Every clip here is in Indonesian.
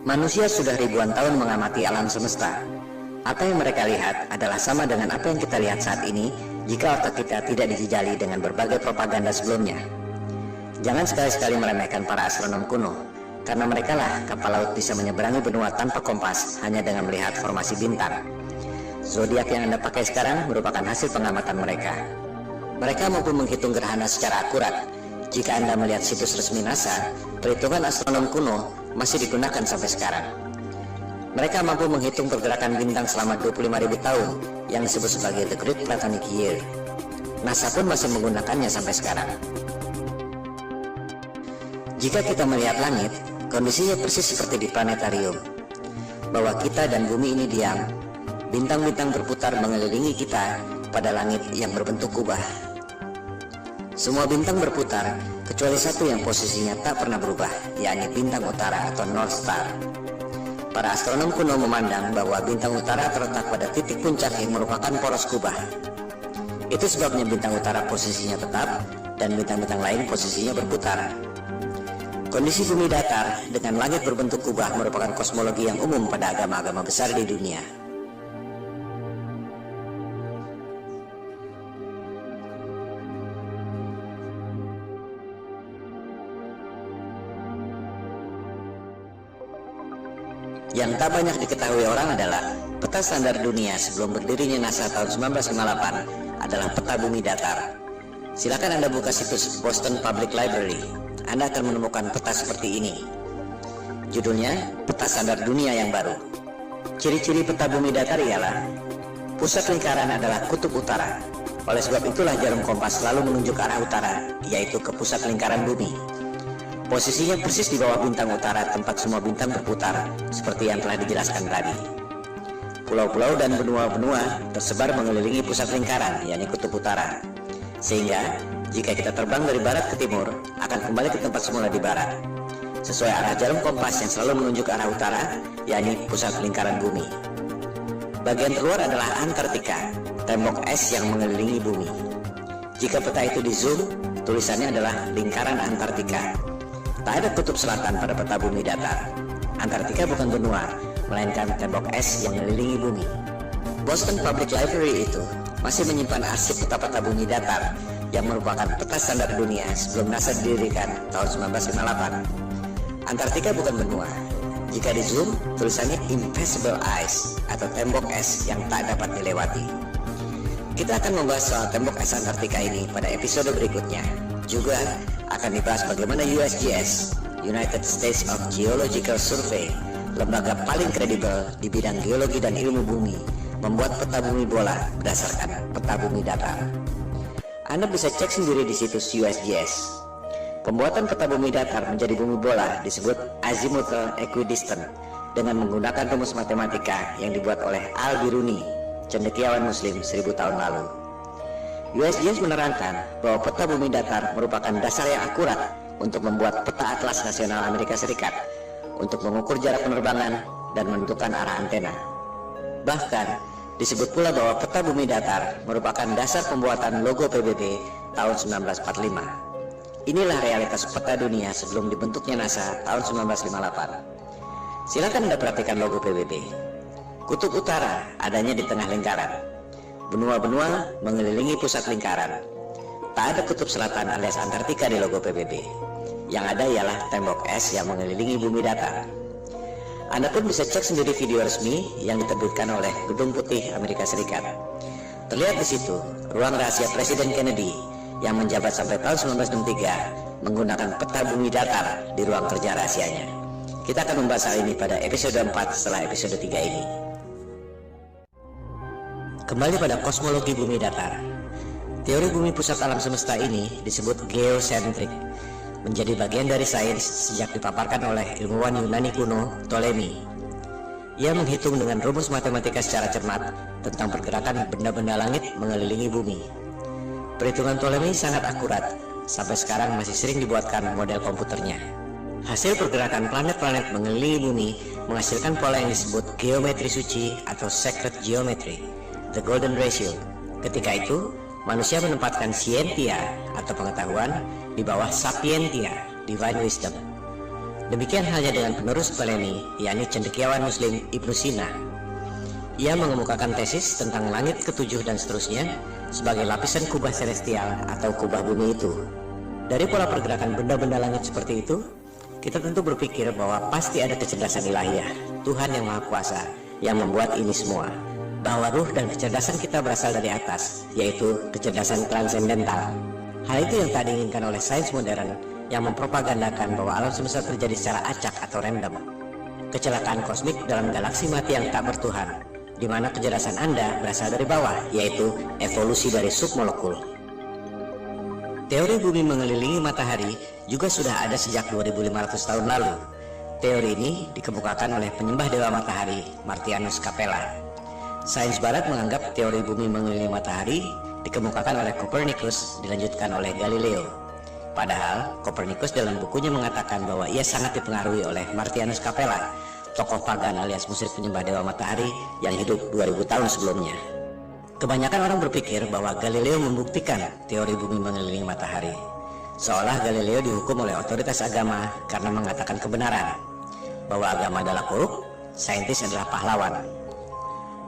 Manusia sudah ribuan tahun mengamati alam semesta. Apa yang mereka lihat adalah sama dengan apa yang kita lihat saat ini jika otak kita tidak dijejali dengan berbagai propaganda sebelumnya. Jangan sekali-sekali meremehkan para astronom kuno, karena merekalah kapal laut bisa menyeberangi benua tanpa kompas hanya dengan melihat formasi bintang. Zodiak yang Anda pakai sekarang merupakan hasil pengamatan mereka. Mereka mampu menghitung gerhana secara akurat. Jika Anda melihat situs resmi NASA, perhitungan astronom kuno masih digunakan sampai sekarang. Mereka mampu menghitung pergerakan bintang selama 25.000 tahun yang disebut sebagai The Great Platonic Year. NASA pun masih menggunakannya sampai sekarang. Jika kita melihat langit, kondisinya persis seperti di planetarium. Bahwa kita dan bumi ini diam, bintang-bintang berputar mengelilingi kita pada langit yang berbentuk kubah. Semua bintang berputar, kecuali satu yang posisinya tak pernah berubah, yakni bintang utara atau North Star. Para astronom kuno memandang bahwa bintang utara terletak pada titik puncak yang merupakan poros kubah. Itu sebabnya bintang utara posisinya tetap, dan bintang-bintang lain posisinya berputar. Kondisi bumi datar dengan langit berbentuk kubah merupakan kosmologi yang umum pada agama-agama besar di dunia. Yang tak banyak diketahui orang adalah peta standar dunia sebelum berdirinya NASA tahun 1958 adalah peta bumi datar. Silakan Anda buka situs Boston Public Library. Anda akan menemukan peta seperti ini. Judulnya Peta Standar Dunia yang Baru. Ciri-ciri peta bumi datar ialah pusat lingkaran adalah kutub utara. Oleh sebab itulah jarum kompas selalu menunjuk arah utara, yaitu ke pusat lingkaran bumi. Posisinya persis di bawah bintang utara tempat semua bintang berputar, seperti yang telah dijelaskan tadi. Pulau-pulau dan benua-benua tersebar mengelilingi pusat lingkaran, yakni kutub utara. Sehingga, jika kita terbang dari barat ke timur, akan kembali ke tempat semula di barat, sesuai arah jarum kompas yang selalu menunjuk arah utara, yakni pusat lingkaran bumi. Bagian terluar adalah Antartika, tembok es yang mengelilingi bumi. Jika peta itu di zoom, tulisannya adalah lingkaran Antartika. Tak ada kutub selatan pada peta bumi datar. Antartika bukan benua, melainkan tembok es yang mengelilingi bumi. Boston Public Library itu masih menyimpan arsip peta-peta bumi datar yang merupakan peta standar dunia sebelum NASA didirikan tahun 1958. Antartika bukan benua. Jika di zoom, tulisannya Impassable Ice atau tembok es yang tak dapat dilewati. Kita akan membahas soal tembok es Antartika ini pada episode berikutnya. Juga akan dibahas bagaimana USGS, United States of Geological Survey, lembaga paling kredibel di bidang geologi dan ilmu bumi, membuat peta bumi bola berdasarkan peta bumi datar. Anda bisa cek sendiri di situs USGS. Pembuatan peta bumi datar menjadi bumi bola disebut azimuthal equidistant dengan menggunakan rumus matematika yang dibuat oleh Al-Biruni, cendekiawan Muslim 1000 tahun lalu. USGS menerangkan bahwa peta bumi datar merupakan dasar yang akurat untuk membuat peta atlas nasional Amerika Serikat untuk mengukur jarak penerbangan dan menentukan arah antena. Bahkan, disebut pula bahwa peta bumi datar merupakan dasar pembuatan logo PBB tahun 1945. Inilah realitas peta dunia sebelum dibentuknya NASA tahun 1958. Silakan Anda perhatikan logo PBB. Kutub utara adanya di tengah lingkaran. Benua-benua mengelilingi pusat lingkaran. Tak ada kutub selatan alias Antartika di logo PBB. Yang ada ialah tembok es yang mengelilingi bumi datar. Anda pun bisa cek sendiri video resmi yang diterbitkan oleh Gedung Putih Amerika Serikat. Terlihat di situ ruang rahasia Presiden Kennedy yang menjabat sampai tahun 1963 menggunakan peta bumi datar di ruang kerja rahasianya. Kita akan membahas hal ini pada episode 4 setelah episode 3 ini. Kembali pada kosmologi bumi datar. Teori bumi pusat alam semesta ini disebut geosentrik, menjadi bagian dari sains sejak dipaparkan oleh ilmuwan Yunani kuno Ptolemy. Ia menghitung dengan rumus matematika secara cermat tentang pergerakan benda-benda langit mengelilingi bumi. Perhitungan Ptolemy sangat akurat, sampai sekarang masih sering dibuatkan model komputernya. Hasil pergerakan planet-planet mengelilingi bumi menghasilkan pola yang disebut geometri suci atau sacred geometry, the golden ratio. Ketika itu, manusia menempatkan scientia atau pengetahuan di bawah sapientia, divine wisdom. Demikian halnya dengan penerus Ptolemy, yakni cendekiawan Muslim Ibnu Sina. Ia mengemukakan tesis tentang langit ketujuh dan seterusnya sebagai lapisan kubah celestial atau kubah bumi itu. Dari pola pergerakan benda-benda langit seperti itu, kita tentu berpikir bahwa pasti ada kecerdasan ilahiyah, Tuhan yang Maha Kuasa, yang membuat ini semua. Bahwa ruh dan kecerdasan kita berasal dari atas, yaitu kecerdasan transendental. Hal itu yang tak diinginkan oleh sains modern yang mempropagandakan bahwa alam semesta terjadi secara acak atau random. Kecelakaan kosmik dalam galaksi mati yang tak bertuhan, di mana kecerdasan Anda berasal dari bawah, yaitu evolusi dari submolekul. Teori bumi mengelilingi matahari juga sudah ada sejak 2500 tahun lalu. Teori ini dikemukakan oleh penyembah dewa matahari, Martianus Capella. Sains barat menganggap teori bumi mengelilingi matahari dikemukakan oleh Copernicus, dilanjutkan oleh Galileo. Padahal Copernicus dalam bukunya mengatakan bahwa ia sangat dipengaruhi oleh Martianus Capella, tokoh pagan alias musyrik penyembah dewa matahari yang hidup 2000 tahun sebelumnya. Kebanyakan orang berpikir bahwa Galileo membuktikan teori bumi mengelilingi matahari, seolah Galileo dihukum oleh otoritas agama karena mengatakan kebenaran, bahwa agama adalah korup, saintis adalah pahlawan.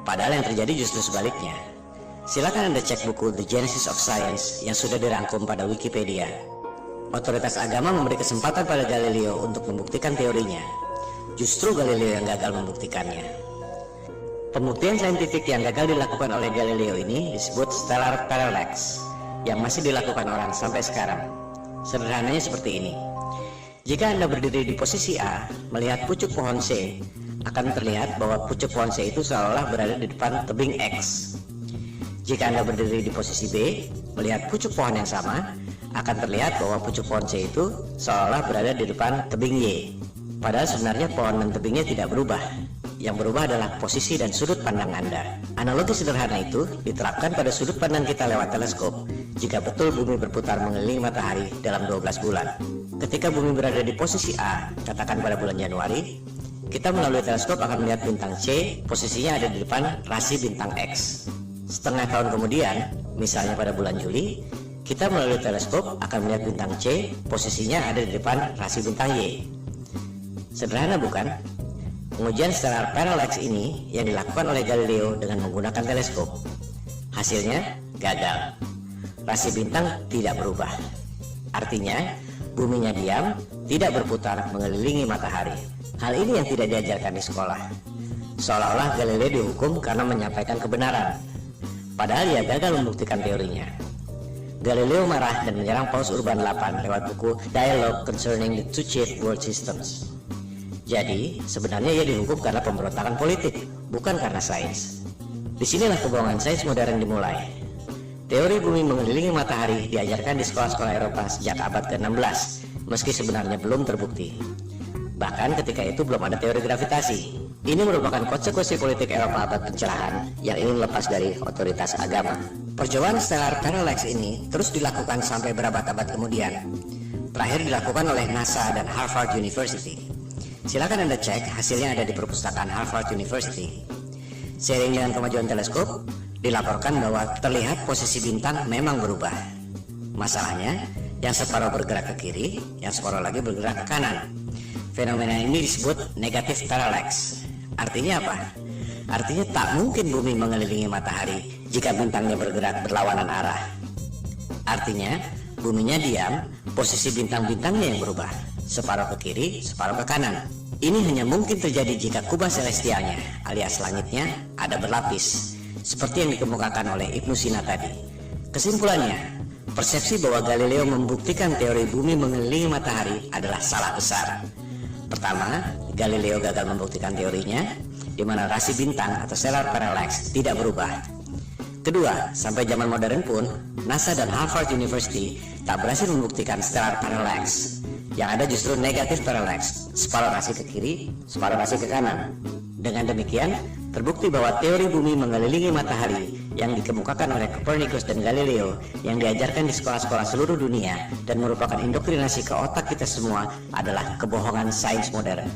Padahal yang terjadi justru sebaliknya. Silakan Anda cek buku The Genesis of Science yang sudah dirangkum pada Wikipedia. Otoritas agama memberi kesempatan pada Galileo untuk membuktikan teorinya. Justru Galileo yang gagal membuktikannya. Pembuktian saintifik yang gagal dilakukan oleh Galileo ini disebut stellar parallax, yang masih dilakukan orang sampai sekarang. Sederhananya seperti ini. Jika Anda berdiri di posisi A, melihat pucuk pohon C, akan terlihat bahwa pucuk pohon C itu seolah berada di depan tebing X. Jika Anda berdiri di posisi B, melihat pucuk pohon yang sama, akan terlihat bahwa pucuk pohon C itu seolah berada di depan tebing Y. Padahal sebenarnya pohon dan tebingnya tidak berubah. Yang berubah adalah posisi dan sudut pandang Anda. Analogi sederhana itu diterapkan pada sudut pandang kita lewat teleskop. Jika betul bumi berputar mengelilingi matahari dalam 12 bulan. Ketika bumi berada di posisi A, katakan pada bulan Januari, kita melalui teleskop akan melihat bintang C, posisinya ada di depan rasi bintang X. Setengah tahun kemudian, misalnya pada bulan Juli, kita melalui teleskop akan melihat bintang C, posisinya ada di depan rasi bintang Y. Sederhana bukan? Pengujian stellar parallax ini yang dilakukan oleh Galileo dengan menggunakan teleskop. Hasilnya gagal. Rasi bintang tidak berubah. Artinya, buminya diam, tidak berputar mengelilingi matahari. Hal ini yang tidak diajarkan di sekolah. Seolah-olah Galileo dihukum karena menyampaikan kebenaran. Padahal ia gagal membuktikan teorinya. Galileo marah dan menyerang Paus Urban VIII lewat buku Dialogue Concerning the Two Chief World Systems. Jadi, sebenarnya ia dihukum karena pemberontakan politik, bukan karena sains. Disinilah kebohongan sains modern dimulai. Teori bumi mengelilingi matahari diajarkan di sekolah-sekolah Eropa sejak abad ke-16, meski sebenarnya belum terbukti. Bahkan ketika itu belum ada teori gravitasi. Ini merupakan konsekuensi politik Eropa abad pencerahan yang ingin lepas dari otoritas agama. Percobaan stellar parallax ini terus dilakukan sampai berabad-abad kemudian. Terakhir dilakukan oleh NASA dan Harvard University. Silakan Anda cek, hasilnya ada di perpustakaan Harvard University. Seiring dengan kemajuan teleskop, dilaporkan bahwa terlihat posisi bintang memang berubah. Masalahnya, yang separuh bergerak ke kiri, yang separuh lagi bergerak ke kanan. Fenomena ini disebut negative parallax. Artinya apa? Artinya tak mungkin bumi mengelilingi matahari jika bintangnya bergerak berlawanan arah. Artinya, buminya diam, posisi bintang-bintangnya yang berubah. Separuh ke kiri, separuh ke kanan. Ini hanya mungkin terjadi jika kubah celestialnya, alias langitnya, ada berlapis. Seperti yang dikemukakan oleh Ibnu Sina tadi. Kesimpulannya, persepsi bahwa Galileo membuktikan teori bumi mengelilingi matahari adalah salah besar. Pertama, Galileo gagal membuktikan teorinya, di mana rasi bintang atau stellar parallax tidak berubah. Kedua, sampai zaman modern pun, NASA dan Harvard University tak berhasil membuktikan stellar parallax. Yang ada justru negatif parallax, separuh rasi ke kiri, separuh rasi ke kanan. Dengan demikian, terbukti bahwa teori bumi mengelilingi matahari yang dikemukakan oleh Copernicus dan Galileo yang diajarkan di sekolah-sekolah seluruh dunia dan merupakan indoktrinasi ke otak kita semua adalah kebohongan sains modern.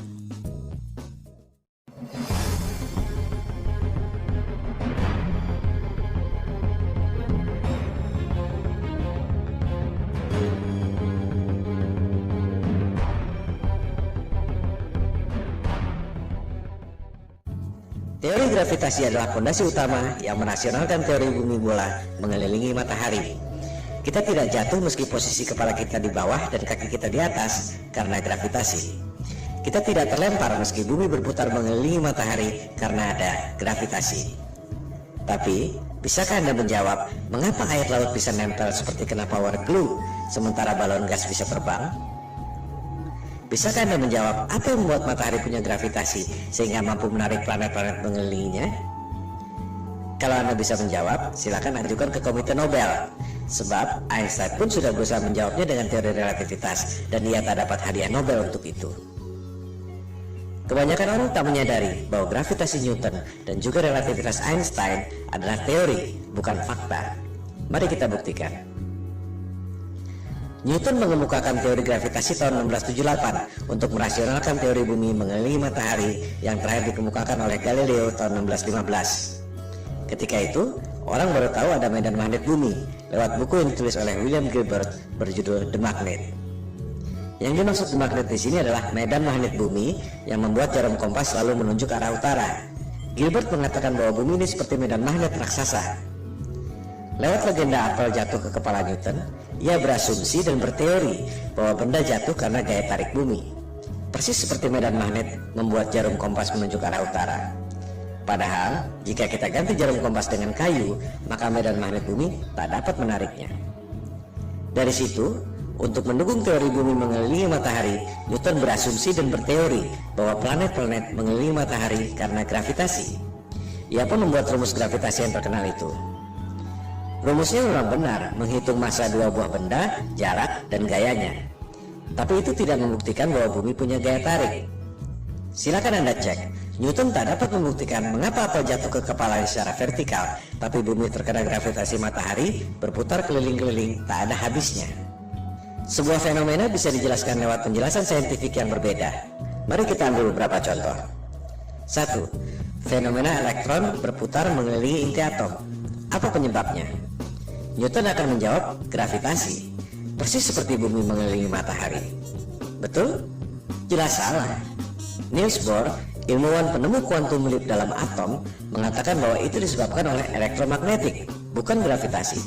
Teori gravitasi adalah fondasi utama yang merasionalkan teori bumi bola mengelilingi matahari. Kita tidak jatuh meski posisi kepala kita di bawah dan kaki kita di atas karena gravitasi. Kita tidak terlempar meski bumi berputar mengelilingi matahari karena ada gravitasi. Tapi, bisakah Anda menjawab mengapa air laut bisa nempel seperti kena power glue sementara balon gas bisa terbang? Bisakah Anda menjawab apa yang membuat matahari punya gravitasi sehingga mampu menarik planet-planet mengelilinginya? Kalau Anda bisa menjawab, silakan ajukan ke Komite Nobel. Sebab Einstein pun sudah berusaha menjawabnya dengan teori relativitas dan ia tak dapat hadiah Nobel untuk itu. Kebanyakan orang tak menyadari bahwa gravitasi Newton dan juga relativitas Einstein adalah teori, bukan fakta. Mari kita buktikan. Newton mengemukakan teori gravitasi tahun 1678 untuk merasionalkan teori bumi mengelilingi matahari yang terakhir dikemukakan oleh Galileo tahun 1615. Ketika itu, orang baru tahu ada medan magnet bumi lewat buku yang ditulis oleh William Gilbert berjudul The Magnet. Yang dimaksud The Magnet di sini adalah medan magnet bumi yang membuat jarum kompas selalu menunjuk arah utara. Gilbert mengatakan bahwa bumi ini seperti medan magnet raksasa. Lewat legenda apel jatuh ke kepala Newton, ia berasumsi dan berteori bahwa benda jatuh karena gaya tarik bumi. Persis seperti medan magnet membuat jarum kompas menunjuk arah utara. Padahal, jika kita ganti jarum kompas dengan kayu, maka medan magnet bumi tak dapat menariknya. Dari situ, untuk mendukung teori bumi mengelilingi matahari, Newton berasumsi dan berteori bahwa planet-planet mengelilingi matahari karena gravitasi. Ia pun membuat rumus gravitasi yang terkenal itu. Rumusnya memang benar, menghitung massa dua buah benda, jarak, dan gayanya. Tapi itu tidak membuktikan bahwa bumi punya gaya tarik. Silakan Anda cek, Newton tak dapat membuktikan mengapa apel jatuh ke kepalanya secara vertikal, tapi bumi terkena gravitasi matahari, berputar keliling-keliling, tak ada habisnya. Sebuah fenomena bisa dijelaskan lewat penjelasan saintifik yang berbeda. Mari kita ambil beberapa contoh. 1. Fenomena elektron berputar mengelilingi inti atom. Apa penyebabnya? Newton akan menjawab gravitasi, persis seperti bumi mengelilingi matahari. Betul? Jelas salah. Niels Bohr, ilmuwan penemu kuantum leap dalam atom, mengatakan bahwa itu disebabkan oleh elektromagnetik, bukan gravitasi.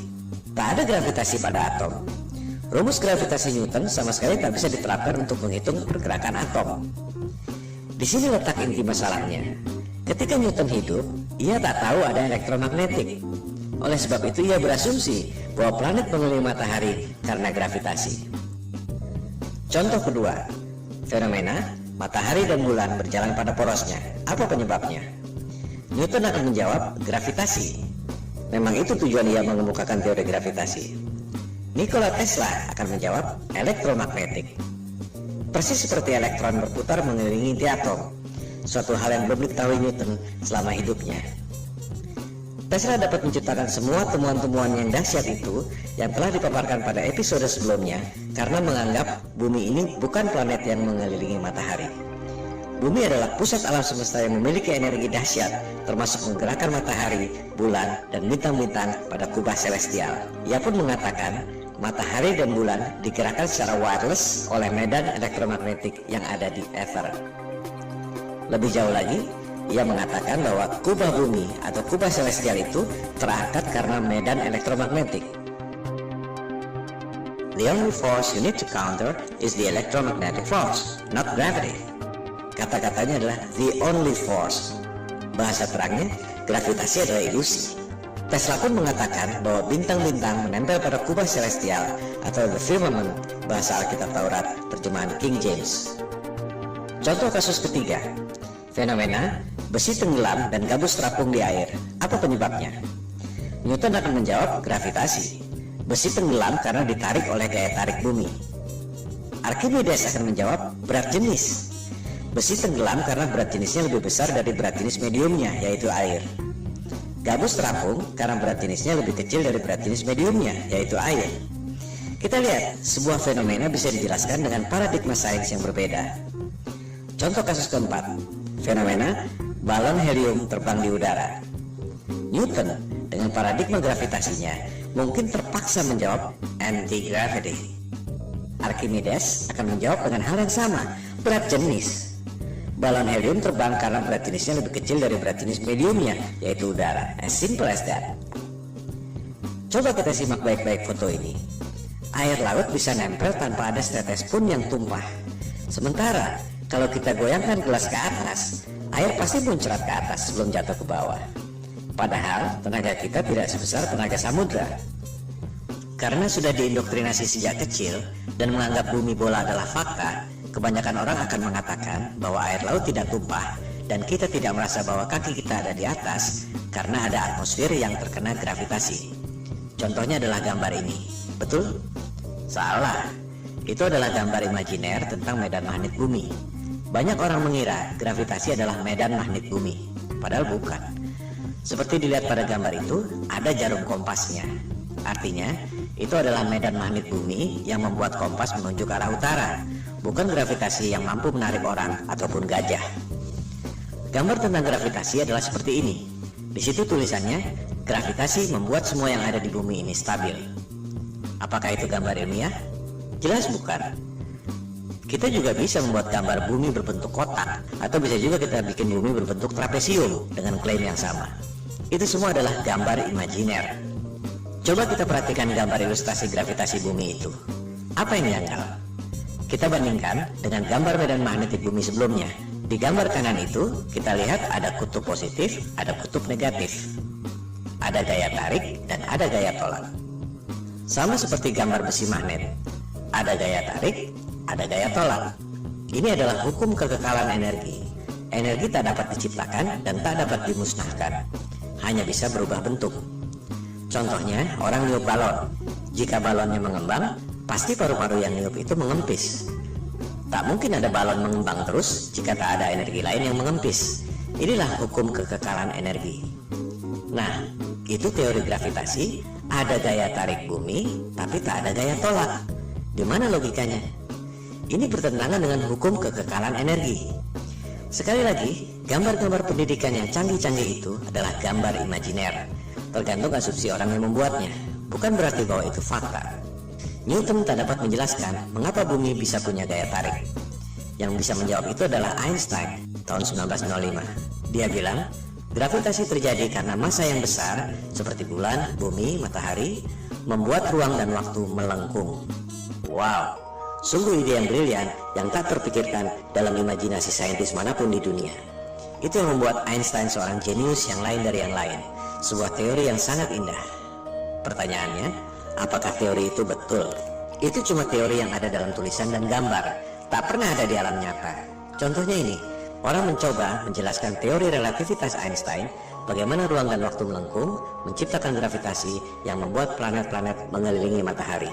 Tak ada gravitasi pada atom. Rumus gravitasi Newton sama sekali tak bisa diterapkan untuk menghitung pergerakan atom. Di sini letak inti masalahnya. Ketika Newton hidup, ia tak tahu ada elektromagnetik. Oleh sebab itu ia berasumsi bahwa planet mengelilingi matahari karena gravitasi. Contoh kedua, fenomena matahari dan bulan berjalan pada porosnya. Apa penyebabnya? Newton akan menjawab gravitasi. Memang itu tujuan ia mengemukakan teori gravitasi. Nikola Tesla akan menjawab elektromagnetik. Persis seperti elektron berputar mengelilingi inti atom, suatu hal yang belum diketahui Newton selama hidupnya. Tesla dapat menciptakan semua temuan-temuan yang dahsyat itu yang telah dipaparkan pada episode sebelumnya karena menganggap bumi ini bukan planet yang mengelilingi matahari. Bumi adalah pusat alam semesta yang memiliki energi dahsyat, termasuk menggerakkan matahari, bulan, dan bintang-bintang pada kubah celestial. Ia pun mengatakan matahari dan bulan digerakkan secara wireless oleh medan elektromagnetik yang ada di ether. Lebih jauh lagi, ia mengatakan bahwa kubah bumi atau kubah celestial itu terangkat karena medan elektromagnetik. The only force you need to counter is the electromagnetic force, not gravity. Kata-katanya adalah the only force. Bahasa terangnya, gravitasi adalah ilusi. Tesla pun mengatakan bahwa bintang-bintang menempel pada kubah celestial atau the firmament, bahasa Alkitab Taurat, terjemahan King James. Contoh kasus ketiga, fenomena besi tenggelam dan gabus terapung di air. Apa penyebabnya? Newton akan menjawab gravitasi. Besi tenggelam karena ditarik oleh gaya tarik bumi. Archimedes akan menjawab berat jenis. Besi tenggelam karena berat jenisnya lebih besar dari berat jenis mediumnya, yaitu air. Gabus terapung karena berat jenisnya lebih kecil dari berat jenis mediumnya, yaitu air. Kita lihat, sebuah fenomena bisa dijelaskan dengan paradigma sains yang berbeda. Contoh kasus keempat, fenomena balon helium terbang di udara. Newton dengan paradigma gravitasinya mungkin terpaksa menjawab anti-gravity. Archimedes akan menjawab dengan hal yang sama, berat jenis. Balon helium terbang karena berat jenisnya lebih kecil dari berat jenis mediumnya, yaitu udara. As simple as that. Coba kita simak baik-baik foto ini. Air laut bisa nempel tanpa ada setetes pun yang tumpah. Sementara kalau kita goyangkan gelas ke atas, air pasti muncrat ke atas sebelum jatuh ke bawah. Padahal tenaga kita tidak sebesar tenaga samudra. Karena sudah diindoktrinasi sejak kecil dan menganggap bumi bola adalah fakta, kebanyakan orang akan mengatakan bahwa air laut tidak tumpah dan kita tidak merasa bahwa kaki kita ada di atas karena ada atmosfer yang terkena gravitasi. Contohnya adalah gambar ini. Betul? Salah. Itu adalah gambar imajiner tentang medan magnet bumi. Banyak orang mengira gravitasi adalah medan magnet bumi, padahal bukan. Seperti dilihat pada gambar itu, ada jarum kompasnya. Artinya, itu adalah medan magnet bumi yang membuat kompas menunjuk arah utara, bukan gravitasi yang mampu menarik orang ataupun gajah. Gambar tentang gravitasi adalah seperti ini. Di situ tulisannya, gravitasi membuat semua yang ada di bumi ini stabil. Apakah itu gambar ilmiah? Jelas bukan. Kita juga bisa membuat gambar bumi berbentuk kotak, atau bisa juga kita bikin bumi berbentuk trapesium dengan klaim yang sama. Itu semua adalah gambar imajiner. Coba kita perhatikan gambar ilustrasi gravitasi bumi itu. Apa yang janggal? Kita bandingkan dengan gambar medan magnetik bumi sebelumnya. Di gambar kanan itu, kita lihat ada kutub positif, ada kutub negatif. Ada gaya tarik dan ada gaya tolak. Sama seperti gambar besi magnet. Ada gaya tarik, ada gaya tolak. Ini adalah hukum kekekalan energi. Energi tak dapat diciptakan dan tak dapat dimusnahkan. Hanya bisa berubah bentuk. Contohnya, orang niup balon. Jika balonnya mengembang, pasti paru-paru yang niup itu mengempis. Tak mungkin ada balon mengembang terus jika tak ada energi lain yang mengempis. Inilah hukum kekekalan energi. Nah, itu teori gravitasi. Ada gaya tarik bumi, tapi tak ada gaya tolak. Di mana logikanya? Ini bertentangan dengan hukum kekekalan energi. Sekali lagi, gambar-gambar pendidikan yang canggih-canggih itu adalah gambar imajiner. Tergantung asumsi orang yang membuatnya. Bukan berarti bahwa itu fakta. Newton tak dapat menjelaskan mengapa bumi bisa punya gaya tarik. Yang bisa menjawab itu adalah Einstein tahun 1905. Dia bilang, gravitasi terjadi karena massa yang besar seperti bulan, bumi, matahari membuat ruang dan waktu melengkung. Wow, sungguh ide yang brilian yang tak terpikirkan dalam imajinasi saintis manapun di dunia. Itu yang membuat Einstein seorang jenius yang lain dari yang lain. Sebuah teori yang sangat indah. Pertanyaannya, apakah teori itu betul? Itu cuma teori yang ada dalam tulisan dan gambar, tak pernah ada di alam nyata. Contohnya ini, orang mencoba menjelaskan teori relativitas Einstein, bagaimana ruang dan waktu melengkung, menciptakan gravitasi yang membuat planet-planet mengelilingi matahari.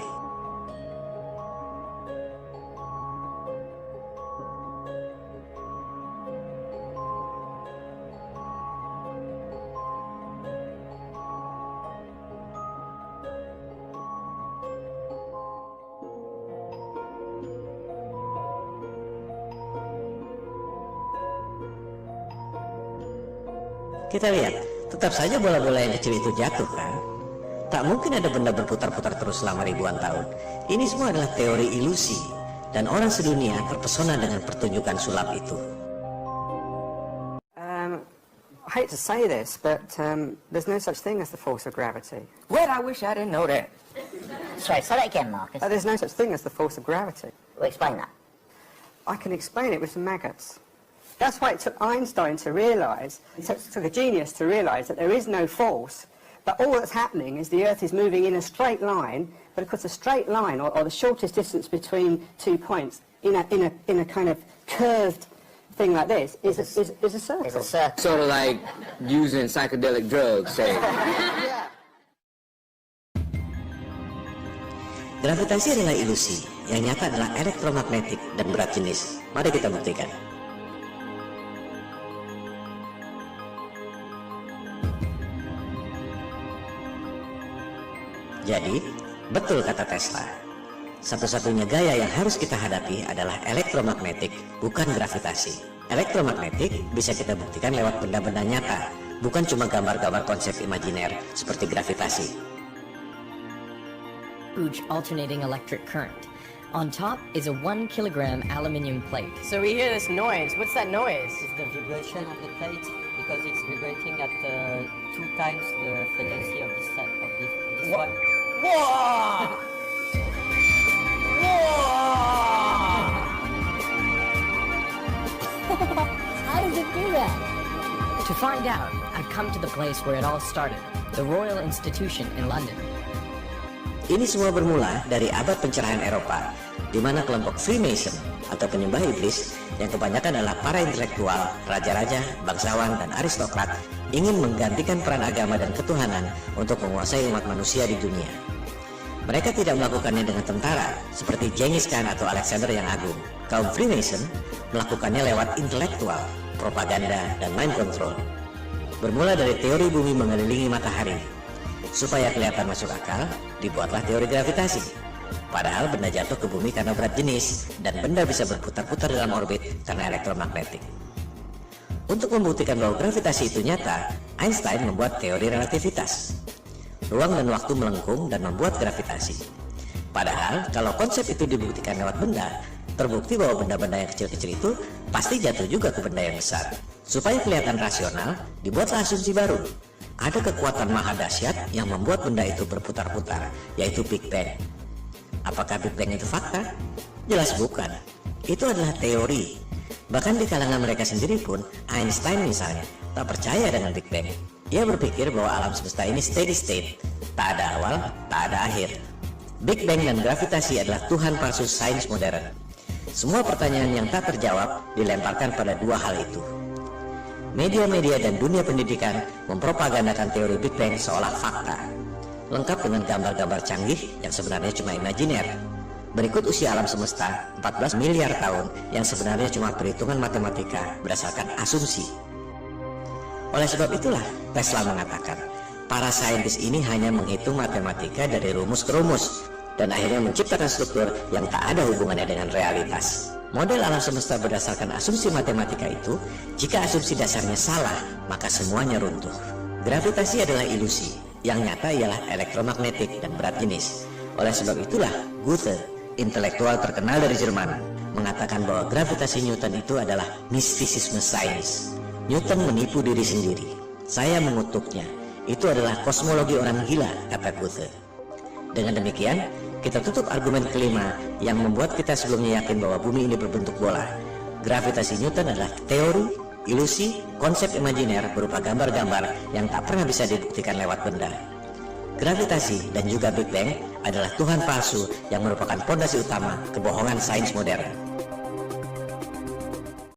Kita lihat, tetap saja bola-bola yang kecil itu jatuh kan? Tak mungkin ada benda berputar-putar terus selama ribuan tahun. Ini semua adalah teori ilusi, dan orang sedunia terpesona dengan pertunjukan sulap itu. I hate to say this, but there's no such thing as the force of gravity. Well, I wish I didn't know that. Sorry, say that again, Marcus. There's no such thing as the force of gravity. Well, explain that. I can explain it with some maggots. That's why it took Einstein to realise, it took a genius to realise that there is no force, but all that's happening is the Earth is moving in a straight line, but of course a straight line, or the shortest distance between 2 points, in a kind of curved thing like this, is a circle. It's a circle. Sort of like using psychedelic drugs, say. Gravitasi adalah ilusi, yang nyata adalah elektromagnetik dan berat jenis. Mari kita buktikan. Jadi, betul kata Tesla. Satu-satunya gaya yang harus kita hadapi adalah elektromagnetik, bukan gravitasi. Elektromagnetik bisa kita buktikan lewat benda-benda nyata, bukan cuma gambar-gambar konsep imajiner seperti gravitasi. Huge alternating electric current. On top is a 1 kilogram aluminium plate. So we hear this noise. What's that noise? It's the vibration of the plate because it's vibrating at 2 times the frequency of this one. Whoa! How does it do that? To find out, I've come to the place where it all started, the Royal Institution in London. Ini semua bermula dari abad pencerahan Eropa, di mana kelompok Freemason atau penyembah iblis yang kebanyakan adalah para intelektual, raja-raja, bangsawan, dan aristokrat ingin menggantikan peran agama dan ketuhanan untuk menguasai umat manusia di dunia. Mereka tidak melakukannya dengan tentara seperti Genghis Khan atau Alexander yang Agung. Kaum Freemason melakukannya lewat intelektual, propaganda, dan mind control. Bermula dari teori bumi mengelilingi matahari. Supaya kelihatan masuk akal, dibuatlah teori gravitasi. Padahal benda jatuh ke bumi karena berat jenis, dan benda bisa berputar-putar dalam orbit karena elektromagnetik. Untuk membuktikan bahwa gravitasi itu nyata, Einstein membuat teori relativitas. Ruang dan waktu melengkung dan membuat gravitasi. Padahal kalau konsep itu dibuktikan lewat benda, terbukti bahwa benda-benda yang kecil-kecil itu pasti jatuh juga ke benda yang besar. Supaya kelihatan rasional, dibuatlah asumsi baru. Ada kekuatan maha dahsyat yang membuat benda itu berputar-putar, yaitu Big Bang. Apakah Big Bang itu fakta? Jelas bukan. Itu adalah teori. Bahkan di kalangan mereka sendiri pun, Einstein misalnya, tak percaya dengan Big Bang. Ia berpikir bahwa alam semesta ini steady state, tak ada awal, tak ada akhir. Big Bang dan gravitasi adalah Tuhan palsu sains modern. Semua pertanyaan yang tak terjawab dilemparkan pada dua hal itu. Media-media dan dunia pendidikan mempropagandakan teori Big Bang seolah fakta, lengkap dengan gambar-gambar canggih yang sebenarnya cuma imajiner. Berikut usia alam semesta 14 miliar tahun yang sebenarnya cuma perhitungan matematika berdasarkan asumsi. Oleh sebab itulah Tesla mengatakan, para saintis ini hanya menghitung matematika dari rumus ke rumus dan akhirnya menciptakan struktur yang tak ada hubungannya dengan realitas. Model alam semesta berdasarkan asumsi matematika itu, jika asumsi dasarnya salah, maka semuanya runtuh. Gravitasi adalah ilusi, yang nyata ialah elektromagnetik dan berat jenis. Oleh sebab itulah Goethe, intelektual terkenal dari Jerman, mengatakan bahwa gravitasi Newton itu adalah mistisisme sains. Newton menipu diri sendiri. Saya mengutuknya. Itu adalah kosmologi orang gila, kata Goethe. Dengan demikian, kita tutup argumen kelima yang membuat kita sebelumnya yakin bahwa bumi ini berbentuk bola. Gravitasi Newton adalah teori, ilusi, konsep imajiner berupa gambar-gambar yang tak pernah bisa dibuktikan lewat benda. Gravitasi dan juga Big Bang adalah Tuhan palsu yang merupakan fondasi utama kebohongan sains modern.